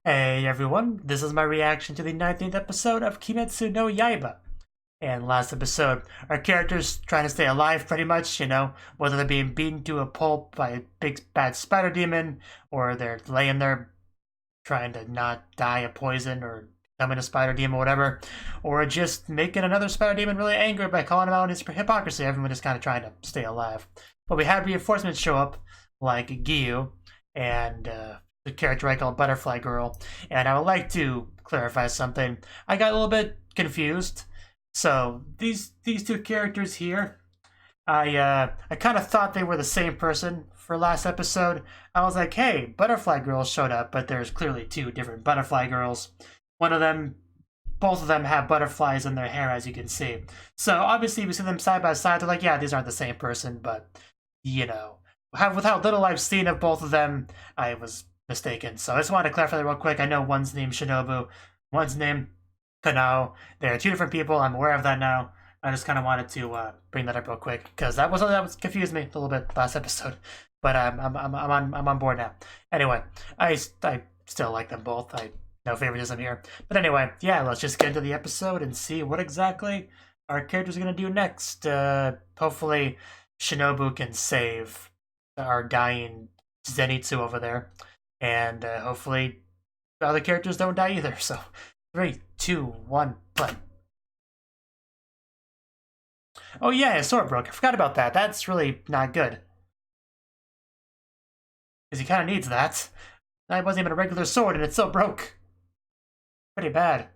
Hey everyone, this is my reaction to the 19th episode of Kimetsu no Yaiba. And last episode, our characters trying to stay alive pretty much, whether they're being beaten to a pulp by a big bad spider demon, or they're laying there trying to not die of poison or becoming a spider demon or whatever, or just making another spider demon really angry by calling him out on his hypocrisy. Everyone is kind of trying to stay alive. But we had reinforcements show up, like Kyuu, and the character I call Butterfly Girl, and I would like to clarify something. I got a little bit confused. So these two characters here, I kind of thought they were the same person for last episode. I was like, hey, Butterfly Girl showed up, but there's clearly two different Butterfly Girls. One of them, both of them have butterflies in their hair, as you can see. So obviously, we see them side by side. They're like, yeah, these aren't the same person, but with how little I've seen of both of them, I was mistaken. So I just wanted to clarify that real quick. I know one's named Shinobu, one's named Kanao. They're two different people. I'm aware of that now. I just kind of wanted to bring that up real quick because that was confused me a little bit last episode. But I'm on board now. Anyway, I still like them both. No favoritism here. But anyway, yeah, let's just get into the episode and see what exactly our characters are gonna do next. Hopefully, Shinobu can save our dying Zenitsu over there, and hopefully the other characters don't die either. So, 3, 2, 1, play. Oh yeah, his sword broke. I forgot about that. That's really not good. Because he kind of needs that. That wasn't even a regular sword and it still broke. Pretty bad.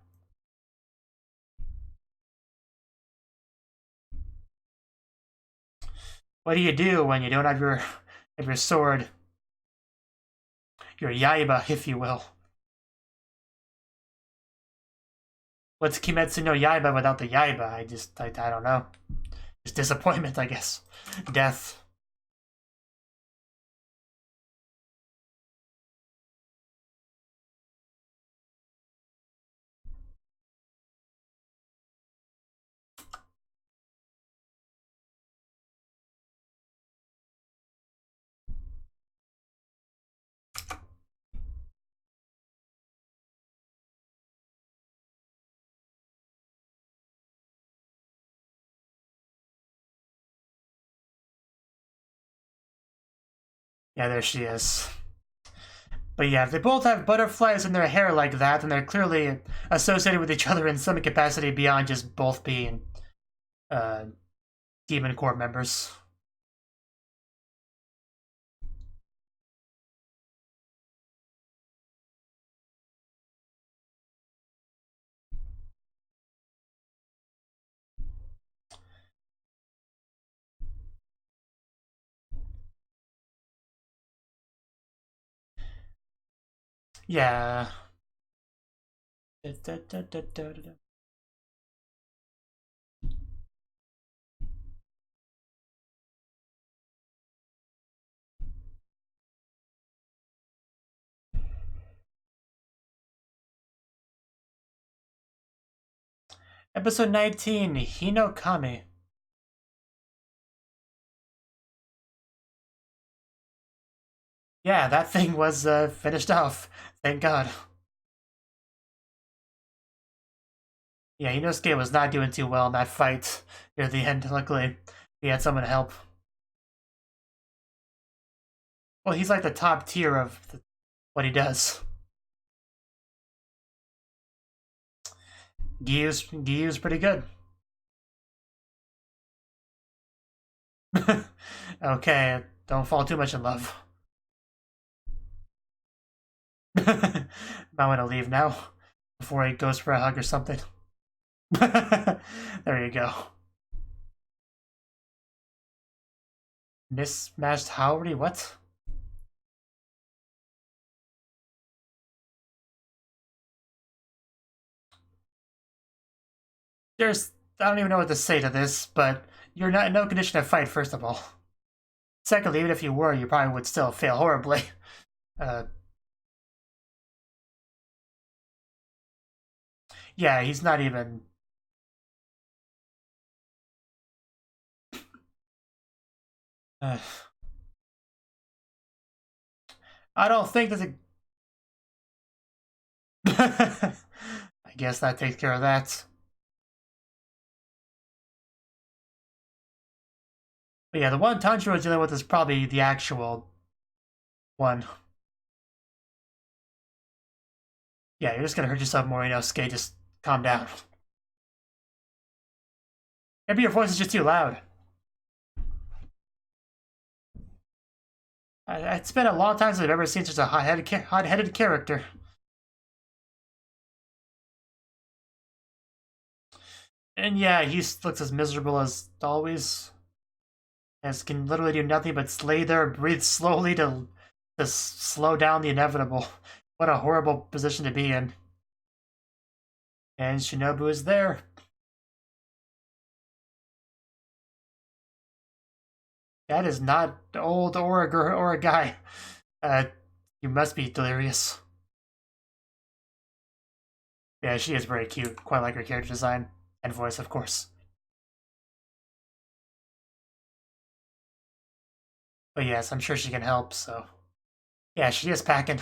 What do you do when you don't have your sword? Your Yaiba, if you will. What's Kimetsu no Yaiba without the Yaiba? I don't know. Just disappointment, I guess. Death. Yeah, there she is. But yeah, if they both have butterflies in their hair like that, then they're clearly associated with each other in some capacity beyond just both being uh, Demon Corps members. Yeah. Episode 19, Hinokami. Yeah, that thing was finished off. Thank God. Yeah, Inosuke was not doing too well in that fight near the end. Luckily, he had someone to help. Well, he's like the top tier of what he does. Gyu's pretty good. Okay, don't fall too much in love. Might want to leave now before he goes for a hug or something. There you go. Mismatched Howry? What? I don't even know what to say to this, but you're not in no condition to fight, first of all. Secondly, even if you were, you probably would still fail horribly. Uh, yeah, he's not even. I don't think that's a. I guess that takes care of that. But yeah, the one Tanjiro is dealing with is probably the actual one. Yeah, you're just gonna hurt yourself more, Skate, just calm down. Maybe your voice is just too loud. It's been a long time since I've ever seen such a hot-headed character. And yeah, he looks as miserable as always. As can literally do nothing but lay there, breathe slowly to slow down the inevitable. What a horrible position to be in. And Shinobu is there. That is not old or a girl or a guy. You must be delirious. Yeah, she is very cute. Quite like her character design and voice, of course. But yes, I'm sure she can help, so. Yeah, she is packing.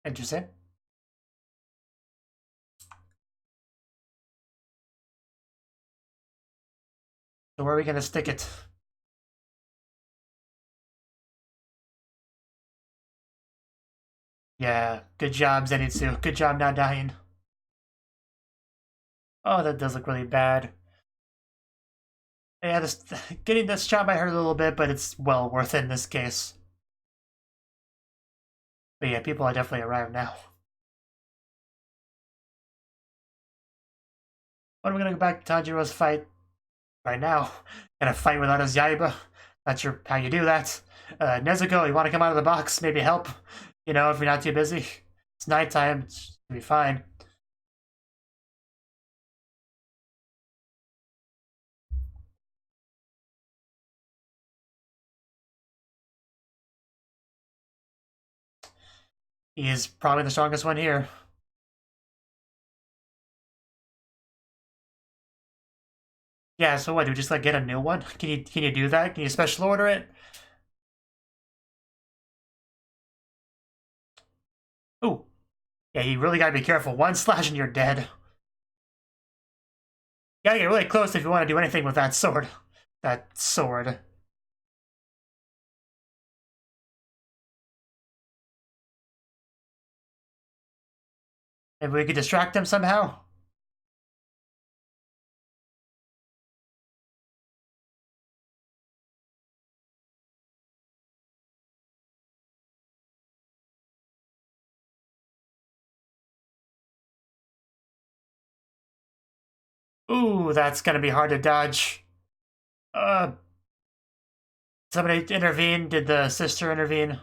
Interesting. So where are we gonna stick it? Yeah, good job, Zenitsu. Good job not dying. Oh, that does look really bad. Yeah, getting this job I hurt a little bit, but it's well worth it in this case. But yeah, people are definitely arrived now. When are we gonna go back to Tanjiro's fight? Right now. Gonna fight without his Yaiba. Not sure how you do that. Nezuko, you wanna come out of the box? Maybe help? If you're not too busy. It's nighttime, it's gonna be fine. He is probably the strongest one here. Yeah, so what, do we just get a new one? Can you do that? Can you special order it? Ooh. Yeah, you really gotta be careful. One slash and you're dead. You gotta get really close if you want to do anything with that sword. That sword. Maybe we could distract him somehow? Ooh, that's gonna be hard to dodge. Uh, Somebody intervene? Did the sister intervene?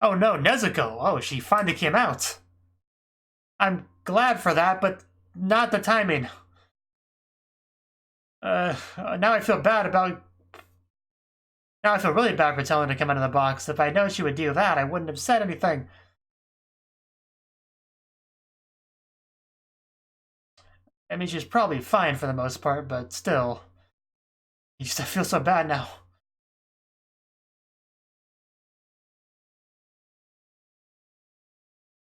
Oh no, Nezuko! Oh, she finally came out. I'm glad for that, but not the timing. Now I feel bad about. Now I feel really bad for telling her to come out of the box. If I know she would do that, I wouldn't have said anything. I mean, she's probably fine for the most part, but still. I feel so bad now.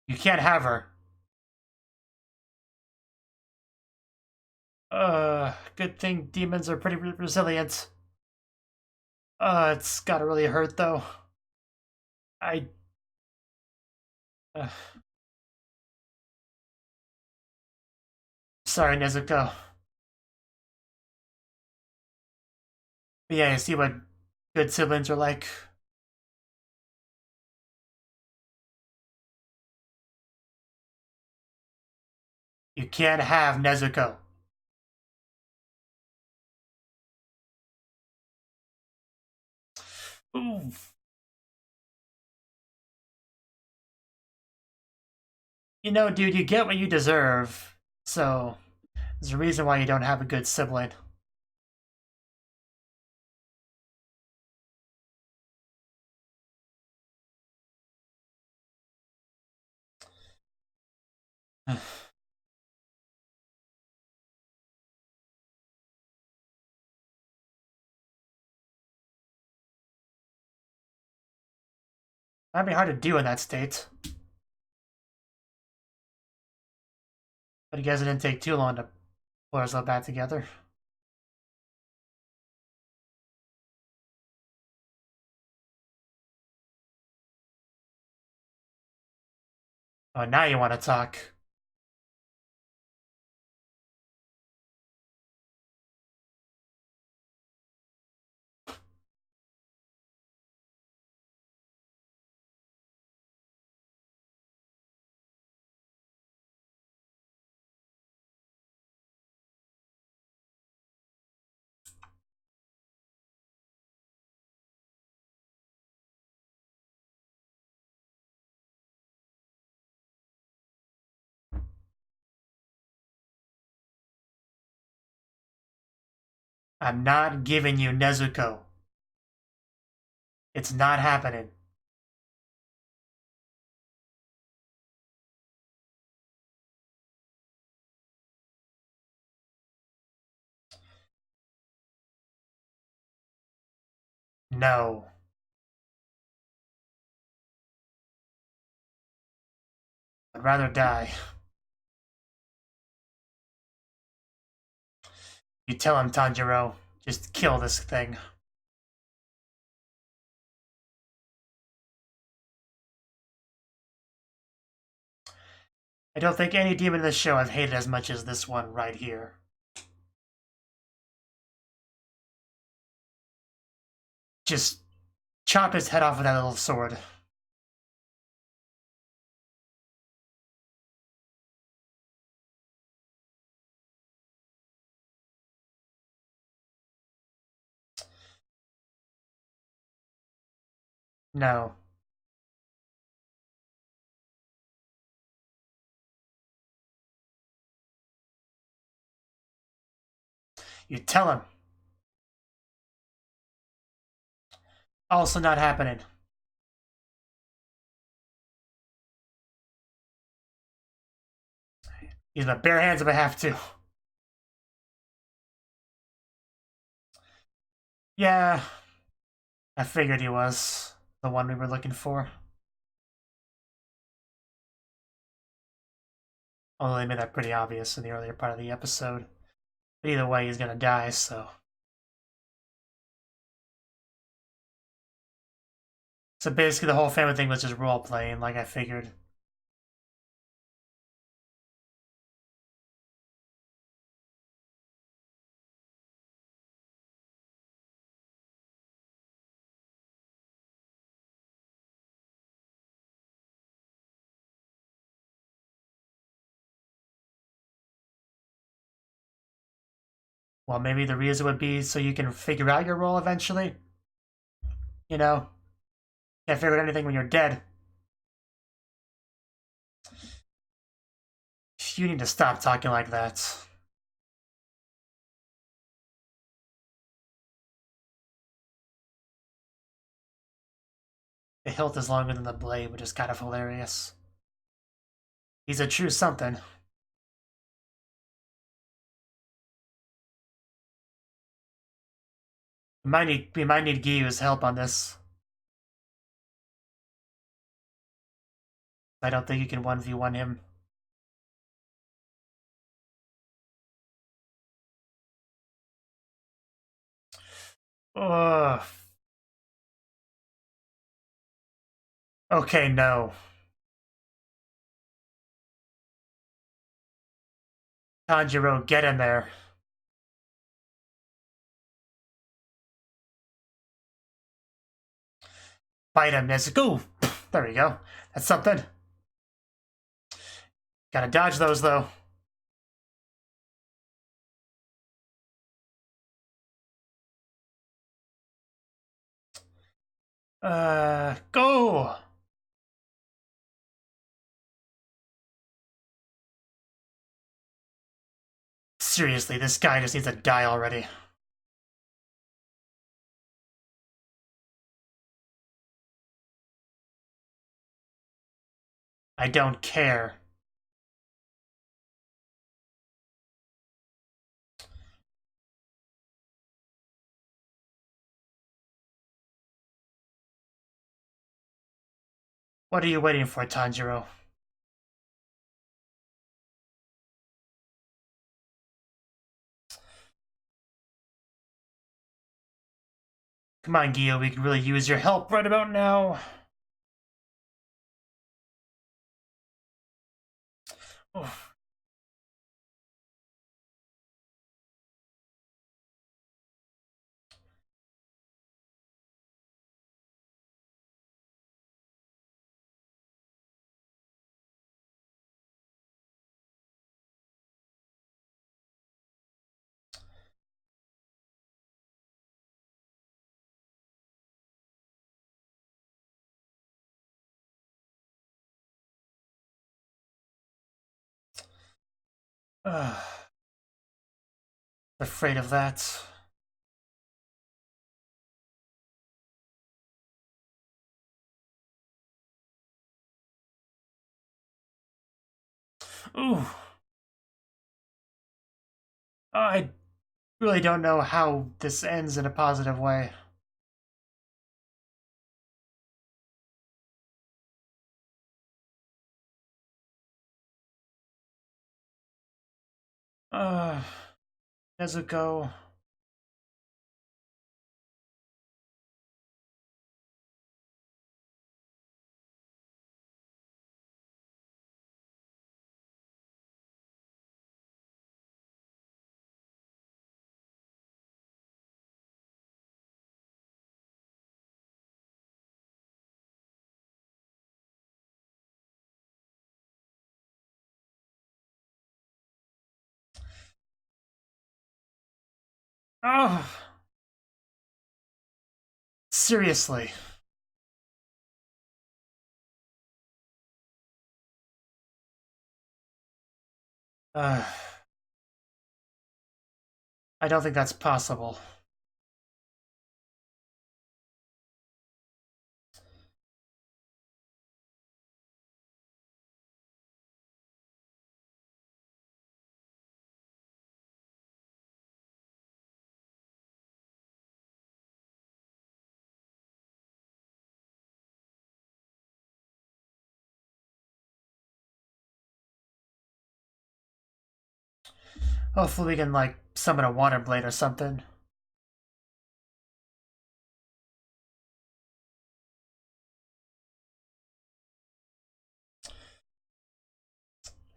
You can't have her. Good thing demons are pretty resilient. It's gotta really hurt though. I. Uh, Sorry, Nezuko. But yeah, you see what good siblings are like. You can't have Nezuko. Ooh. Dude, you get what you deserve. So, there's a reason why you don't have a good sibling. Might be hard to do in that state. But I guess it didn't take too long to pull ourselves back together. Oh, now you want to talk. I'm not giving you Nezuko. It's not happening. No. I'd rather die. You tell him, Tanjiro. Just kill this thing. I don't think any demon in this show I've hated as much as this one right here. Just chop his head off with that little sword. No. You tell him. Also not happening. Use my bare hands if I have to. Yeah. I figured he was the one we were looking for. Although they made that pretty obvious in the earlier part of the episode. But either way, he's gonna die, so... So basically the whole family thing was just role-playing, like I figured. Well, maybe the reason would be so you can figure out your role eventually. You know? Can't figure out anything when you're dead. You need to stop talking like that. The hilt is longer than the blade, which is kind of hilarious. He's a true something. We might need Gyu's help on this. I don't think you can 1v1 him. Ugh. Okay, no. Tanjiro, get in there. Fight him, Nezuko. There we go. That's something. Gotta dodge those, though. Go! Seriously, this guy just needs to die already. I don't care. What are you waiting for, Tanjiro? Come on, Gio, we can really use your help right about now. Oof. Afraid of that. Ooh. I really don't know how this ends in a positive way. Nezuko. Oh, seriously. I don't think that's possible. Hopefully we can, like, summon a water blade or something.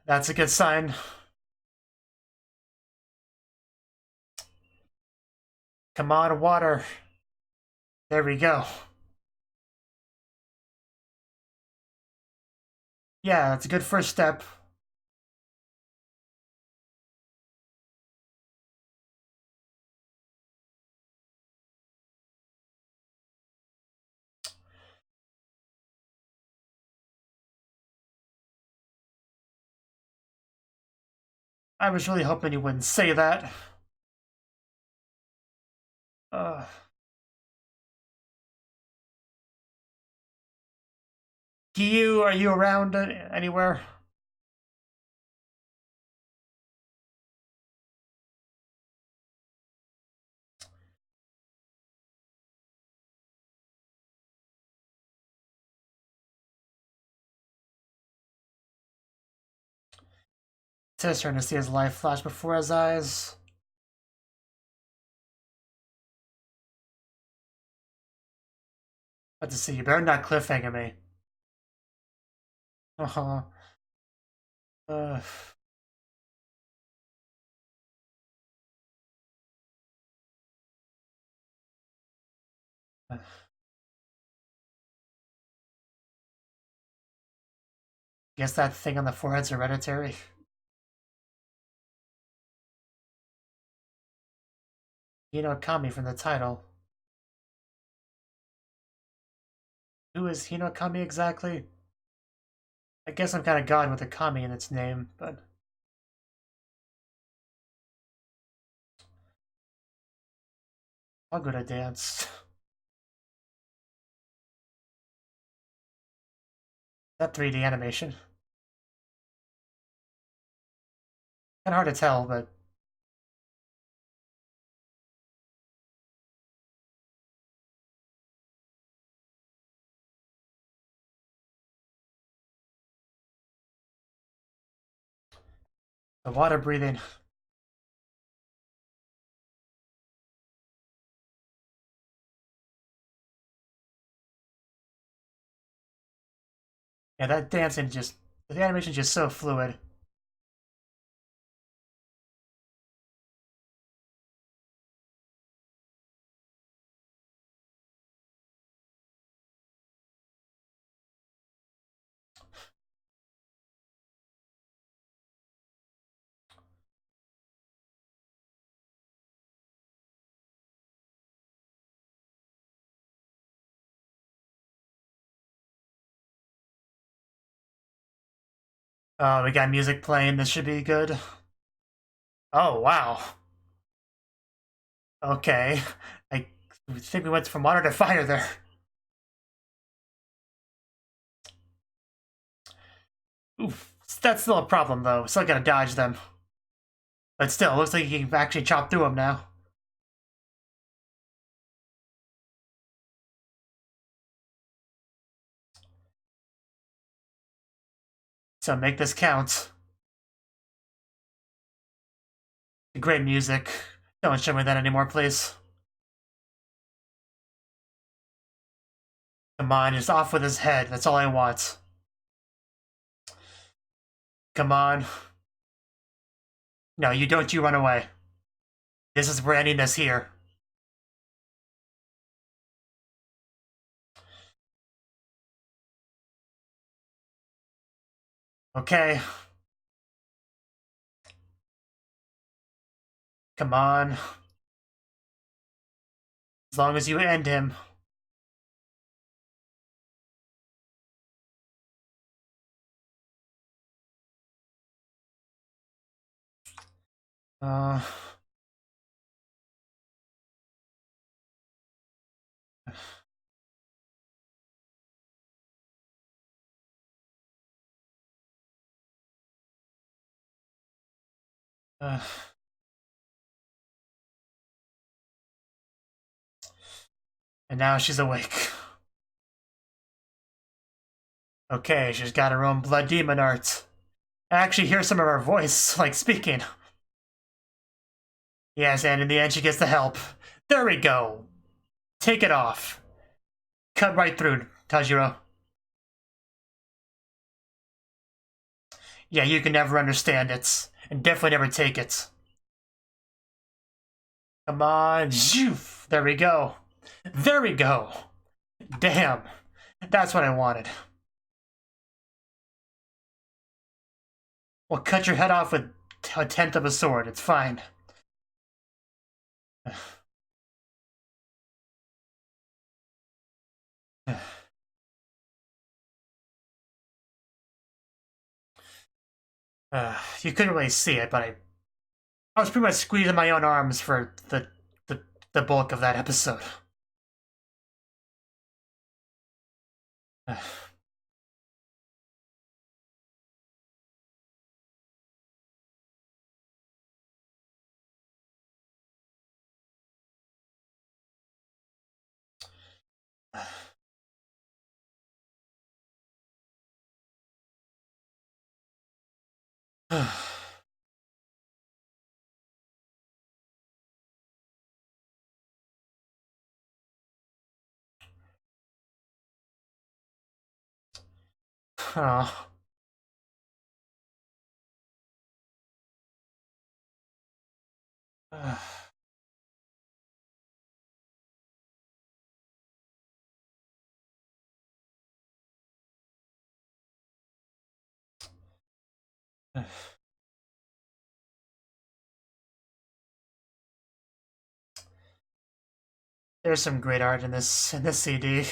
That's a good sign. Come on, water. There we go. Yeah, that's a good first step. I was really hoping you wouldn't say that. Uh, Kyuu, are you around anywhere? It's his turn to see his life flash before his eyes. But to see, you better not cliffhanger me. Uh-huh. Uh, guess that thing on the forehead's hereditary. You know Kami from the title. Who is Hinokami exactly? I guess I'm kind of god with a Kami in its name, but I'll go to dance. That 3D animation. Kind of hard to tell, but The water breathing. Yeah, that dancing just, the animation is just so fluid. Oh, we got music playing. This should be good. Oh, wow. Okay. I think we went from water to fire there. Oof. That's still a problem, though. Still gotta dodge them. But still, it looks like you can actually chop through them now. So make this count. Great music. Don't show me that anymore, please. Come on, just off with his head. That's all I want. Come on. No, you don't you run away. This is, we're ending this here. Okay. Come on. As long as you end him. Uh... Uh... And now she's awake. Okay, she's got her own blood demon art. I actually hear some of her voice, like, speaking. Yes, and in the end she gets the help. There we go. Take it off. Cut right through, Tajiro. Yeah, you can never understand it. And definitely never take it. Come on. Zhoof. There we go. There we go. Damn. That's what I wanted. Well, cut your head off with a tenth of a sword. It's fine. You couldn't really see it, but I was pretty much squeezing my own arms for the bulk of that episode. Oh. There's some great art in this CD.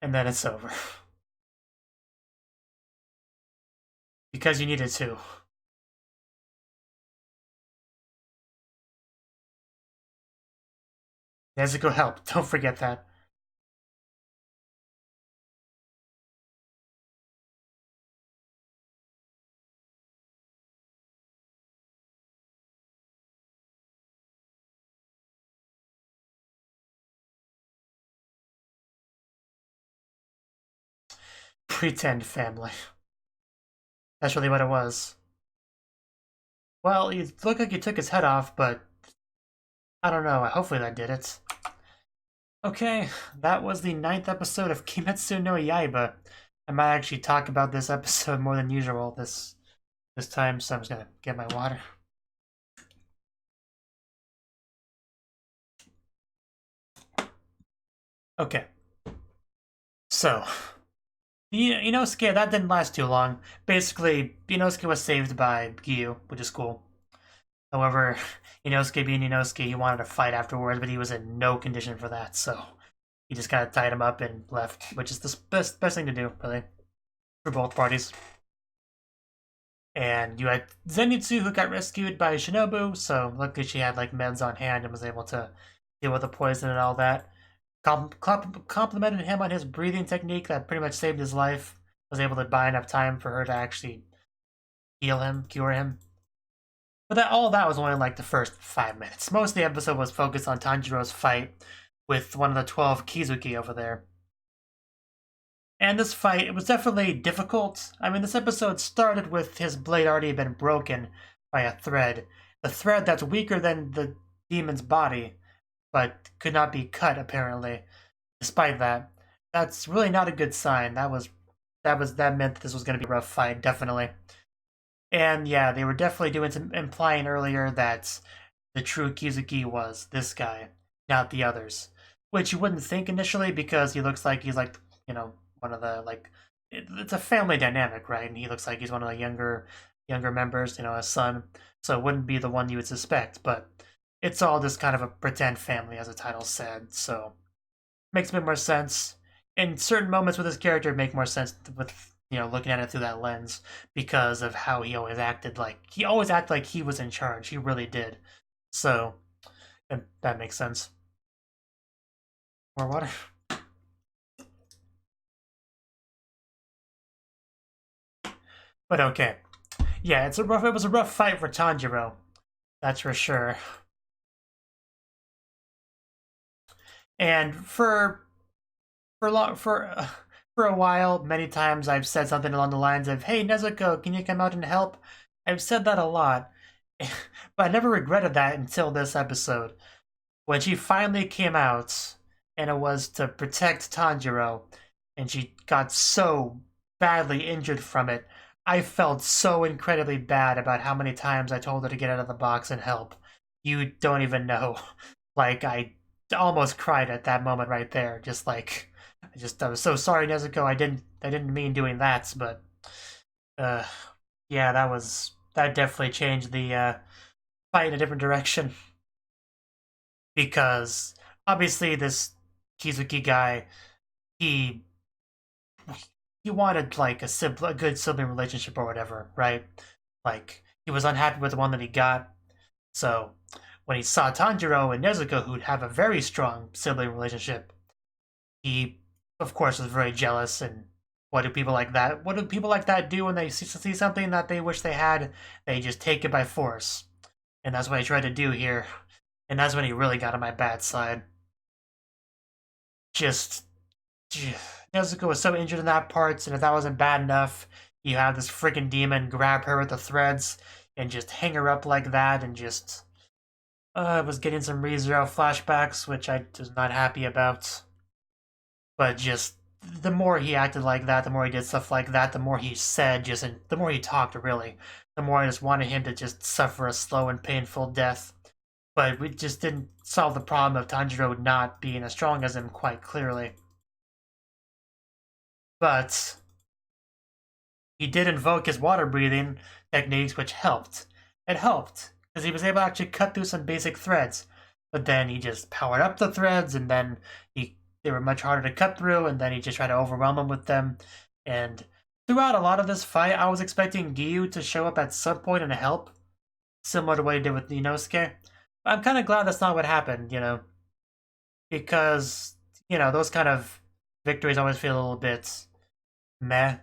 And then it's over. Because you needed to. Nezuko help. Don't forget that. Pretend family. That's really what it was. Well, it looked like you took his head off, but I don't know. Hopefully that did it. Okay, that was the 9th episode of Kimetsu no Yaiba. I might actually talk about this episode more than usual this time, so I'm just gonna get my water. Okay. So, Inosuke, that didn't last too long. Basically, Inosuke was saved by Kyuu, which is cool. However, Inosuke being Inosuke, he wanted to fight afterwards, but he was in no condition for that, so he just kind of tied him up and left, which is the best thing to do, really, for both parties. And you had Zenitsu, who got rescued by Shinobu, so luckily she had like meds on hand and was able to deal with the poison and all that. Complimented him on his breathing technique that pretty much saved his life. Was able to buy enough time for her to actually heal him, cure him. But all that was only like the first 5 minutes. Most of the episode was focused on Tanjiro's fight with one of the 12 Kizuki over there. And this fight, it was definitely difficult. I mean, this episode started with his blade already been broken by a thread. The thread that's weaker than the demon's body, but could not be cut, apparently. Despite that, that's really not a good sign. That meant that this was going to be a rough fight, definitely. And yeah, they were definitely doing some implying earlier that the true Kizuki was this guy, not the others. Which you wouldn't think initially because he looks like he's like, one of the it's a family dynamic, right? And he looks like he's one of the younger members, a son. So it wouldn't be the one you would suspect, but it's all just kind of a pretend family, as the title said. So makes a bit more sense. In certain moments with this character, it make more sense with looking at it through that lens because of how he always acted like he was in charge. He really did. So that makes sense. More water. But okay. Yeah, it was a rough fight for Tanjiro. That's for sure. And for a while, many times I've said something along the lines of, "Hey Nezuko, can you come out and help?" I've said that a lot. But I never regretted that until this episode. When she finally came out and it was to protect Tanjiro and she got so badly injured from it, I felt so incredibly bad about how many times I told her to get out of the box and help. You don't even know. Like, I almost cried at that moment right there. I was so sorry, Nezuko. I didn't mean doing that, but yeah, that definitely changed the fight in a different direction. Because obviously this Kizuki guy, he wanted like a good sibling relationship or whatever, right? Like he was unhappy with the one that he got. So when he saw Tanjiro and Nezuko, who'd have a very strong sibling relationship, he of course was very jealous. And what do people like that do when they see something that they wish they had? They just take it by force. And that's what he tried to do here. And that's when he really got on my bad side. Just Nezuko was so injured in that part, and if that wasn't bad enough, you have this freaking demon grab her with the threads and just hang her up like that, and just I was getting some ReZero flashbacks, which I was not happy about. But just the more he acted like that, the more he did stuff like that, the more he said, the more he talked, really, the more I just wanted him to just suffer a slow and painful death. But we just didn't solve the problem of Tanjiro not being as strong as him quite clearly. But he did invoke his water breathing techniques, which helped. It helped, because he was able to actually cut through some basic threads. But then he just powered up the threads, and then they were much harder to cut through, and then he just tried to overwhelm him with them. And throughout a lot of this fight, I was expecting Kyuu to show up at some point and help, similar to what he did with Inosuke. I'm kind of glad that's not what happened, because, those kind of victories always feel a little bit meh,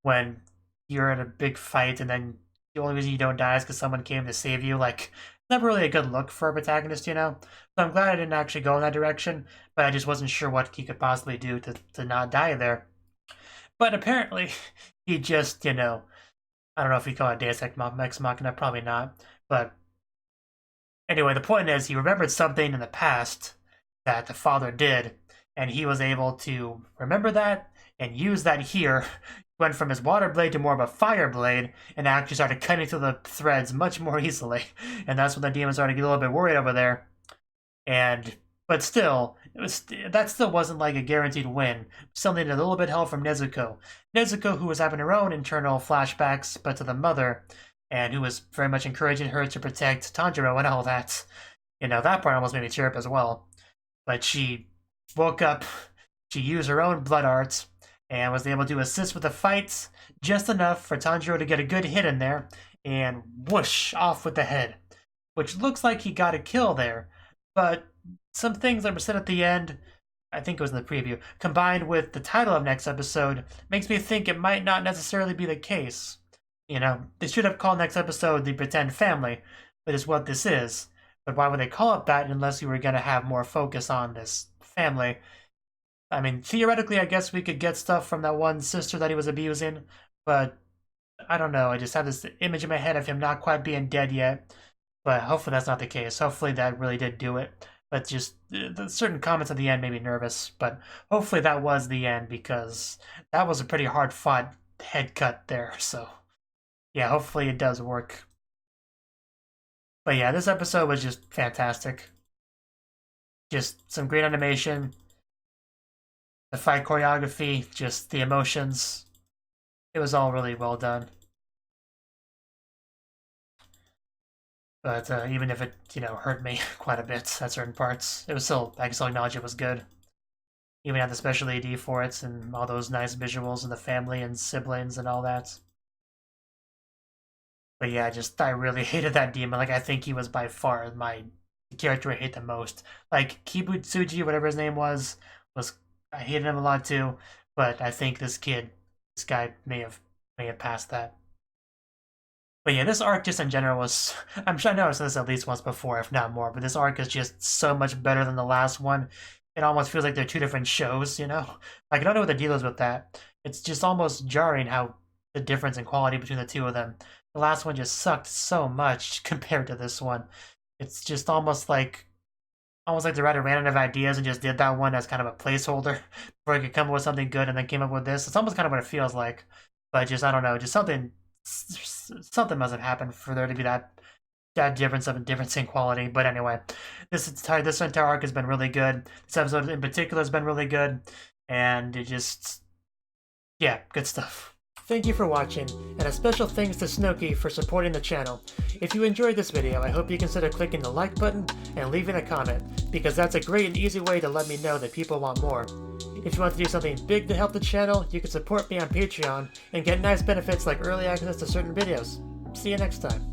when you're in a big fight and then the only reason you don't die is because someone came to save you. Like, never really a good look for a protagonist, So I'm glad I didn't actually go in that direction, but I just wasn't sure what he could possibly do to not die there. But apparently, he just, I don't know if we call it Deus Ex Machina, probably not. But anyway, the point is, he remembered something in the past that the father did, and he was able to remember that and use that here. Went from his water blade to more of a fire blade, and actually started cutting through the threads much more easily. And that's when the demon started to get a little bit worried over there. But still, that still wasn't like a guaranteed win. Still needed a little bit of help from Nezuko. Nezuko, who was having her own internal flashbacks, but to the mother, and who was very much encouraging her to protect Tanjiro and all that. That part almost made me tear up as well. But she woke up, she used her own blood art, and was able to assist with the fights just enough for Tanjiro to get a good hit in there, and whoosh, off with the head. Which looks like he got a kill there, but some things that were said at the end, I think it was in the preview, combined with the title of next episode, makes me think it might not necessarily be the case. They should have called next episode The Pretend Family, but is what this is. But why would they call it that unless you were going to have more focus on this family? I mean, theoretically, I guess we could get stuff from that one sister that he was abusing, but I don't know. I just have this image in my head of him not quite being dead yet, but hopefully that's not the case. Hopefully that really did do it. But just the certain comments at the end made me nervous, but hopefully that was the end, because that was a pretty hard-fought head cut there, so yeah, hopefully it does work. But yeah, this episode was just fantastic. Just some great animation, the fight choreography, just the emotions. It was all really well done. But even if it, hurt me quite a bit at certain parts, it was still, I can still acknowledge it was good. Even had the special AD for it, and all those nice visuals, and the family and siblings and all that. But yeah, I really hated that demon. Like, I think he was by far the character I hate the most. Like, Kibutsuji, whatever his name was I hated him a lot too, but I think this guy may have passed that. But yeah, this arc just in general was, I'm sure I know I've said this at least once before, if not more, but this arc is just so much better than the last one. It almost feels like they're two different shows, Like, I don't know what the deal is with that. It's just almost jarring how the difference in quality between the two of them. The last one just sucked so much compared to this one. It's just almost like the writer ran out of ideas and just did that one as kind of a placeholder before he could come up with something good, and then came up with this. It's almost kind of what it feels like. But just, I don't know, just something must have happened for there to be that difference in quality. But anyway, this entire arc has been really good. This episode in particular has been really good, and it just, yeah, good stuff. Thank you for watching, and a special thanks to Cnouki for supporting the channel. If you enjoyed this video, I hope you consider clicking the like button and leaving a comment, because that's a great and easy way to let me know that people want more. If you want to do something big to help the channel, you can support me on Patreon and get nice benefits like early access to certain videos. See you next time.